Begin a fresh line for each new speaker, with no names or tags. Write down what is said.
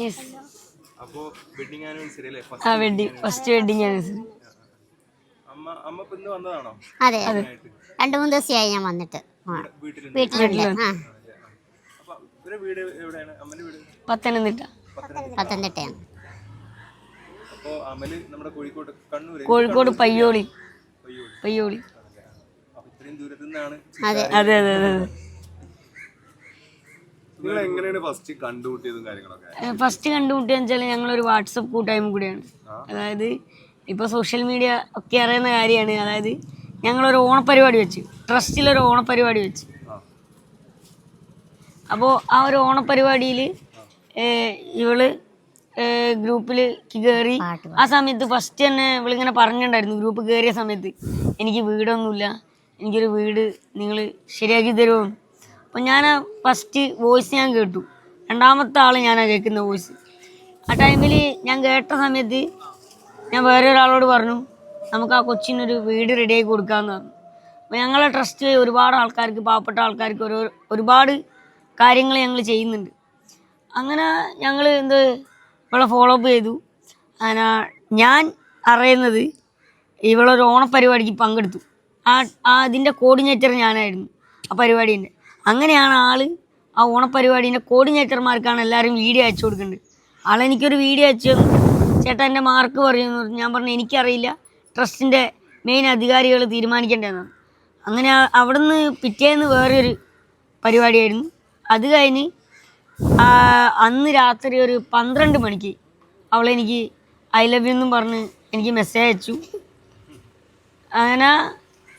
Yes.
അപ്പോ wedding anniversary അല്ലേ?
First wedding anniversary.
അമ്മ ഇന്ന് വന്നതാണോ?
അതെ, 2-3 ദിവസമായി ഞാൻ വന്നിട്ട്. വീട്ടിലുണ്ട്.
വീട് എവിടെയാണ് അമ്മന്റെ വീട്?
പത്തനംതിട്ടയാണ്.
അപ്പോ അമല് നമ്മുടെ
കോഴിക്കോട് പയ്യോളി.
ഇത്രയും ദൂരത്തു നിന്നാണ്.
അതെ.
നിങ്ങൾ എങ്ങനെയാണ് ഫസ്റ്റ് കണ്ടുമുട്ടിയതും കാര്യങ്ങളൊക്കെ?
ഫസ്റ്റ് കണ്ടുമുട്ടിയെന്ന് വെച്ചാൽ ഞങ്ങളൊരു വാട്സപ്പ് കൂട്ടായ്മ കൂടിയാണ്. അതായത് ഇപ്പോൾ സോഷ്യൽ മീഡിയ ഒക്കെ അറിയുന്ന കാര്യമാണ്. അതായത് ഞങ്ങളൊരു ഓണപ്പരിപാടി വെച്ച്, ട്രസ്റ്റിലൊരു ഓണപ്പരിപാടി വെച്ച്. അപ്പോൾ ആ ഒരു ഓണപ്പരിപാടിയിൽ ഇവള് ഗ്രൂപ്പിൽ കയറി. ആ സമയത്ത് ഫസ്റ്റ് തന്നെ ഇവളിങ്ങനെ പറഞ്ഞിട്ടുണ്ടായിരുന്നു, ഗ്രൂപ്പ് കയറിയ സമയത്ത്, എനിക്ക് വീടൊന്നുമില്ല, എനിക്കൊരു വീട് നിങ്ങൾ ശരിയാക്കി തരുമോ. അപ്പം ഞാൻ ഫസ്റ്റ് വോയിസ് ഞാൻ കേട്ടു. രണ്ടാമത്തെ ആൾ ഞാനാണ് കേൾക്കുന്ന വോയിസ്. ആ ടൈമിൽ ഞാൻ കേട്ട സമയത്ത് ഞാൻ വേറെ ഒരാളോട് പറഞ്ഞു, നമുക്ക് ആ കൊച്ചിനൊരു വീട് റെഡിയാക്കി കൊടുക്കാമെന്ന് പറഞ്ഞു. അപ്പോൾ ഞങ്ങളെ ട്രസ്റ്റ് ഒരുപാട് ആൾക്കാർക്ക്, പാവപ്പെട്ട ആൾക്കാർക്ക് ഒരുപാട് കാര്യങ്ങൾ ഞങ്ങൾ ചെയ്യുന്നുണ്ട്. അങ്ങനെ ഞങ്ങൾ ഇവളെ ഫോളോ അപ്പ് ചെയ്തു. അങ്ങനെ ഞാൻ അറിയുന്നത് ഇവളൊരു ഓണപ്പരിപാടിക്ക് പങ്കെടുത്തു. അതിൻ്റെ കോർഡിനേറ്റർ ഞാനായിരുന്നു ആ പരിപാടീൻ്റെ. അങ്ങനെയാണ് ആ ഓണപ്പരിപാടീൻ്റെ കോർഡിനേറ്റർമാർക്കാണ് എല്ലാവരും വീഡിയോ അയച്ചു കൊടുക്കുന്നുണ്ട്. ആളെനിക്കൊരു വീഡിയോ അയച്ചു, ചേട്ടാ എൻ്റെ മാർക്ക് പറയുമെന്ന് പറഞ്ഞു. ഞാൻ പറഞ്ഞു എനിക്കറിയില്ല, ട്രസ്റ്റിൻ്റെ മെയിൻ അധികാരികൾ തീരുമാനിക്കേണ്ടതെന്നാണ്. അങ്ങനെ അവിടുന്ന് പിറ്റേന്ന് വേറൊരു പരിപാടിയായിരുന്നു. അത് കഴിഞ്ഞ് അന്ന് രാത്രി ഒരു 12 മണിക്ക് അവളെനിക്ക് ഐ ലവ് യു എന്നും പറഞ്ഞ് എനിക്ക് മെസ്സേജ് അയച്ചു. അങ്ങനെ